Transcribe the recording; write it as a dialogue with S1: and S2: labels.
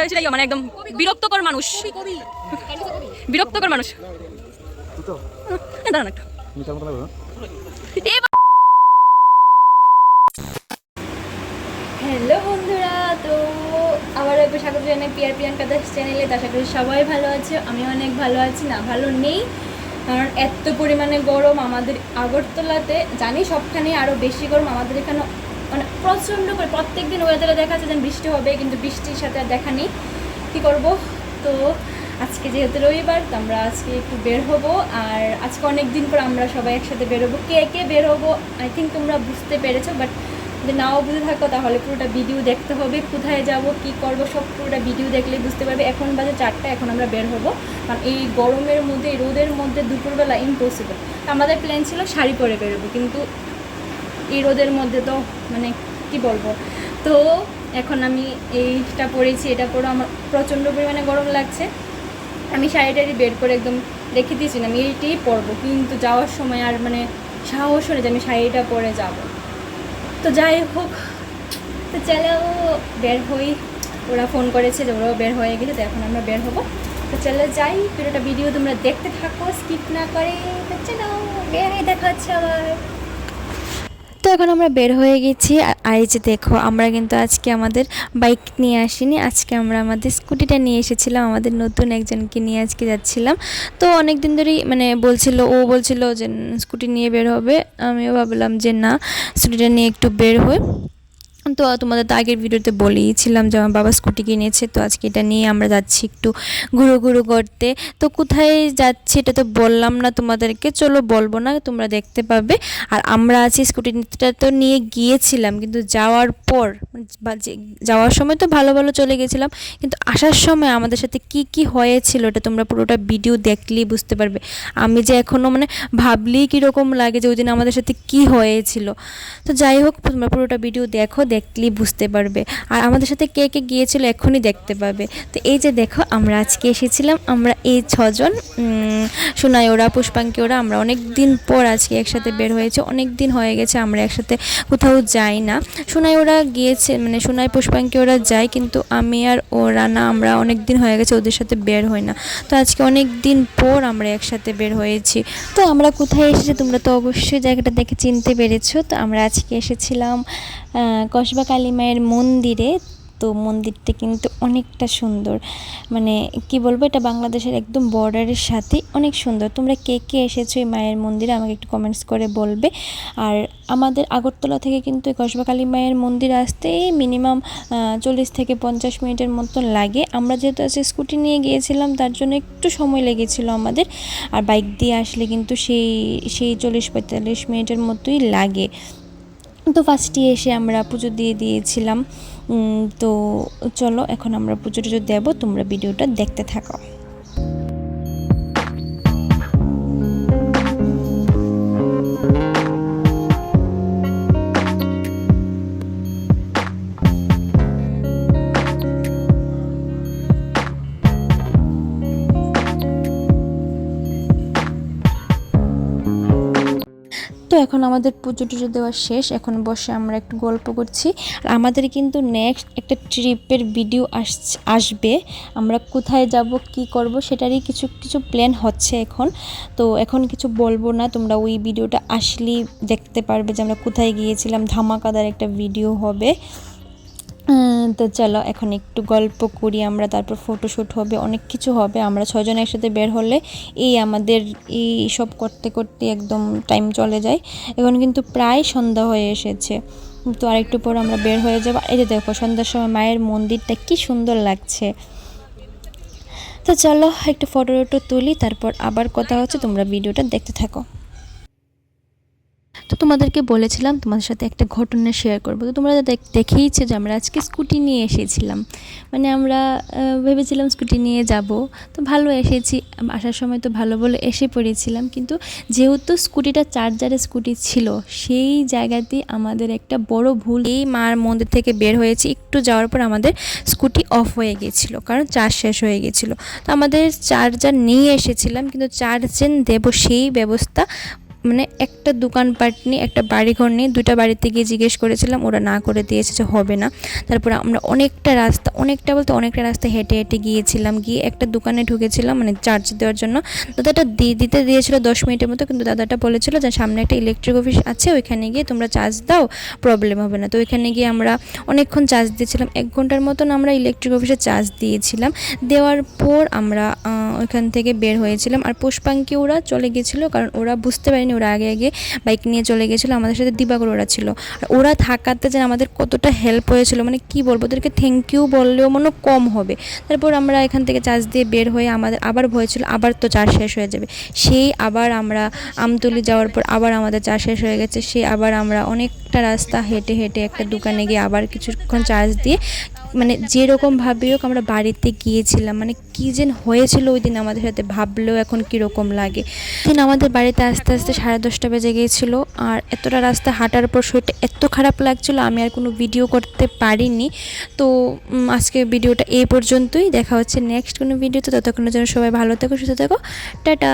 S1: সেটাই মানে একদম বিরক্তকর মানুষ, বিরক্তকর মানুষ। দাঁড়ান একটু। হ্যালো বন্ধুরা, তো আবার একবার স্বাগত জানাই পিয়ার প্রিয়াঙ্কা দাস চ্যানেলে। আশা করি সবাই ভালো আছে, আমি অনেক ভালো আছি। না ভালো নেই, কারণ এত পরিমাণে গরম আমাদের আগরতলাতে। জানি সবখানে আরও বেশি গরম, আমাদের এখানে মানে প্রচণ্ড করে প্রত্যেক দিন ওয়েদারে দেখা যাচ্ছে যেন বৃষ্টি হবে, কিন্তু বৃষ্টির সাথে আর দেখা নেই। কী করবো? তো আজকে যেহেতু রবিবার, তো আমরা আজকে একটু বের হব। আর আজকে অনেক দিন পর আমরা সবাই একসাথে বের হবো। কে কে বের হবো আই থিঙ্ক তোমরা বুঝতে পেরেছো, বাট যদি নাও বুঝে থাকো তাহলে পুরোটা ভিডিও দেখতে হবে। কোথায় যাব, কি করব, সব পুরোটা ভিডিও দেখলেই বুঝতে পারবে। এখন বাজে 4টা, এখন আমরা বের হব, কারণ এই গরমের মধ্যে, এই রোদের মধ্যে দুপুরবেলা ইম্পসিবল। আমাদের প্ল্যান ছিল শাড়ি পরে বেরোবো, কিন্তু এই রোদের মধ্যে তো মানে কি বলবো। তো এখন আমি এইটা পরেছি, এটা পরে আমার প্রচণ্ড পরিমাণে গরম লাগছে। আমি শাড়িটারি বের করে একদম রেখে দিয়েছি, আমি এইটাই পরবো, কিন্তু যাওয়ার সময় আর মানে সাহস হলে যে আমি শাড়িটা পরে যাব। তো যাই হোক, তো চলো বের হই। ওরা ফোন করেছে যে ওরাও বের হয়ে গেছে, তো এখন আমরা বের হবো। তো চলো যাই, পুরোটা ভিডিও তোমরা দেখতে থাকো স্কিপ না করে। তো চলো বের হয়ে দেখা হচ্ছে আবার। তো এখন আমরা বের হয়ে গেছি। আর এই যে দেখো, আমরা কিন্তু আজকে আমাদের বাইক নিয়ে আসিনি, আজকে আমরা আমাদের স্কুটিটা নিয়ে এসেছিলাম। আমাদের নতুন একজনকে নিয়ে আজকে যাচ্ছিলাম। তো অনেক দিন ধরেই মানে বলছিল যে স্কুটি নিয়ে বের হবে। আমিও ভাবলাম যে না, স্কুটিটা নিয়ে একটু বের হই। তো তোমাদের তো আগের ভিডিওতে বলেইছিলাম যে আমার বাবা স্কুটি কিনেছে, তো আজকে এটা নিয়ে আমরা যাচ্ছি একটু ঘুরো করতে। তো কোথায় যাচ্ছি এটা তো বললাম না তোমাদেরকে, চলো বলবো না, তোমরা দেখতে পাবে। আর আমরা আছি স্কুটিটা তো নিয়ে গিয়েছিলাম, কিন্তু যাওয়ার সময় তো ভালো চলে গেছিলাম, কিন্তু আসার সময় আমাদের সাথে কি হয়েছিল এটা তোমরা পুরোটা ভিডিও দেখলেই বুঝতে পারবে। আমি যে এখনও মানে ভাবলেই কীরকম লাগে যে ওই দিন আমাদের সাথে কি হয়েছিল। তো যাই হোক, তোমরা পুরোটা ভিডিও দেখলেই বুঝতে পারবে। আর আমাদের সাথে কে কে গিয়েছিল এখনই দেখতে পাবে। তো এই যে দেখো, আমরা আজকে এসেছিলাম, আমরা এই 6 জন, সোনাই ওরা, পুষ্পাঙ্কি ওরা, আমরা অনেক দিন পর আজকে একসাথে বের হয়েছে। অনেক দিন হয়ে গেছে আমরা একসাথে কোথাও যাই না। সোনাই ওরা গিয়েছে, মানে সোনাই পুষ্পাঙ্কি ওরা যায়, কিন্তু আমি আর ওরা না, আমরা অনেক দিন হয়ে গেছে ওদের সাথে বের হই না। তো আজকে অনেক দিন পর আমরা একসাথে বের হয়েছি। তো আমরা কোথায় এসেছি তোমরা তো অবশ্যই জায়গাটা দেখে চিনতে পেরেছো। তো আমরা আজকে এসেছিলাম কসবা কালী মায়ের মন্দিরে। তো মন্দিরটা কিন্তু অনেকটা সুন্দর, মানে কি বলবো, এটা বাংলাদেশের একদম বর্ডারের সাথে অনেক সুন্দর। তোমরা কে কে এসেছো এই মায়ের মন্দিরে আমাকে একটু কমেন্টস করে বলবে। আর আমাদের আগরতলা থেকে কিন্তু এই কসবা কালী মায়ের মন্দির আসতে মিনিমাম 40 থেকে 50 মিনিটের মতো লাগে। আমরা যেহেতু আজকে স্কুটি নিয়ে গিয়েছিলাম, তার জন্য একটু সময় লেগেছিল আমাদের। আর বাইক দিয়ে আসলে কিন্তু সেই 40-45 মিনিটের মতোই লাগে। তো ফার্স্টে এসে আমরা পুজো দিয়ে দিয়েছিলাম। তো চলো এখন আমরা পুজো টুজো দেবো, তোমরা ভিডিওটা দেখতে থাকো। তো এখন আমাদের পুজো টুজো দেওয়া শেষ, এখন বসে আমরা একটু গল্প করছি। আর আমাদের কিন্তু নেক্সট একটা ট্রিপের ভিডিও আসবে। আমরা কোথায় যাব, কি করব, সেটারই কিছু প্ল্যান হচ্ছে এখন। তো এখন কিছু বলবো না, তোমরা ওই ভিডিওটা আসলেই দেখতে পারবে যে আমরা কোথায় গিয়েছিলাম। ধামাকাদার একটা ভিডিও হবে। তো চলো এখন একটু গল্প করি আমরা, তারপর ফটোশ্যুট হবে, অনেক কিছু হবে। আমরা 6 জন একসাথে বের হলে আমাদের এই সব করতে করতে একদম টাইম চলে যায়। এখন কিন্তু প্রায় সন্ধ্যা হয়ে এসেছে, তো আরেকটু পর আমরা বের হয়ে যাব। এই যে দেখো, সন্ধ্যার সময় মায়ের মন্দিরটা কি সুন্দর লাগছে। তো চলো একটু ফটো তুলি, তারপর আবার কথা হচ্ছে, তোমরা ভিডিওটা দেখতে থাকো। তো তোমাদেরকে বলেছিলাম তোমাদের সাথে একটা ঘটনা শেয়ার করবো। তো তোমরা দেখেইছো যে আমরা আজকে স্কুটি নিয়ে এসেছিলাম, মানে আমরা ভেবেছিলাম স্কুটি নিয়ে যাব। তো ভালো এসেছি, আসার সময় তো ভালো বলে এসে পড়েছিলাম, কিন্তু যেহেতু স্কুটিটা চার্জারের স্কুটি ছিল, সেই জায়গাতেই আমাদের একটা বড় ভুল। এই মার মন্দির থেকে বের হয়েছি, একটু যাওয়ার পর আমাদের স্কুটি অফ হয়ে গেছিলো, কারণ চার্জ শেষ হয়ে গেছিলো। তো আমাদের চার্জার নিয়ে এসেছিলাম, কিন্তু চার্জেন দেব সেই ব্যবস্থা মানে একটা দোকানপাট নিয়ে, একটা বাড়িঘর নিয়ে 2টা বাড়িতে গিয়ে জিজ্ঞেস করেছিলাম, ওরা না করে দিয়েছে যে হবে না। তারপরে আমরা অনেকটা রাস্তা হেঁটে হেঁটে গিয়েছিলাম, গিয়ে একটা দোকানে ঢুকেছিলাম মানে চার্জ দেওয়ার জন্য। দাদাটা দিতে দিয়েছিল 10 মিনিটের মতো, কিন্তু দাদাটা বলেছিল যে সামনে একটা ইলেকট্রিক অফিস আছে, ওইখানে গিয়ে তোমরা চার্জ দাও, প্রবলেম হবে না। তো ওইখানে গিয়ে আমরা অনেকক্ষণ চার্জ দিয়েছিলাম, 1 ঘন্টার মতন আমরা ইলেকট্রিক অফিসে চার্জ দিয়েছিলাম। দেওয়ার পর আমরা ওইখান থেকে বের হয়েছিলাম। আর পুষ্পাঙ্কি ওরা চলে গেছিলো, কারণ ওরা বুঝতে পারেনি, ওরা আগে আগে বাইক নিয়ে চলে গেছিলো। আমাদের সাথে দিবাকর ওরা ছিল। আর ওরা থাকাতে যে আমাদের কতটা হেল্প হয়েছিল, মানে কি বলবো, ওদেরকে থ্যাংক ইউ বললেও মনে কম হবে। তারপর আমরা এখান থেকে চার্জ দিয়ে বের হয়ে আমাদের আবার ভয় ছিল আবার তো চার্জ শেষ হয়ে যাবে। সেই আবার আমরা আমতলি যাওয়ার পর আবার আমাদের চার্জ শেষ হয়ে গেছে। সেই আবার আমরা অনেকটা রাস্তা হেঁটে হেঁটে একটা দোকানে গিয়ে আবার কিছুক্ষণ চার্জ দিয়ে, মানে যেরকমভাবে হোক আমরা বাড়িতে গিয়েছিলাম। মানে কী যেন হয়েছিল ওই দিন আমাদের সাথে, ভাবলেও এখন কীরকম লাগে। দিন আমাদের বাড়িতে আস্তে আস্তে 10:30 বেজে গিয়েছিলো। আর এতটা রাস্তা হাঁটার পর শরীরটা এত খারাপ লাগছিলো, আমি আর কোনো ভিডিও করতে পারিনি। তো আজকে ভিডিওটা এই পর্যন্তই। দেখা হচ্ছে নেক্সট কোনো ভিডিওতে। ততক্ষণের জন্য সবাই ভালো থেকো, সুস্থ থেকো, টাটা।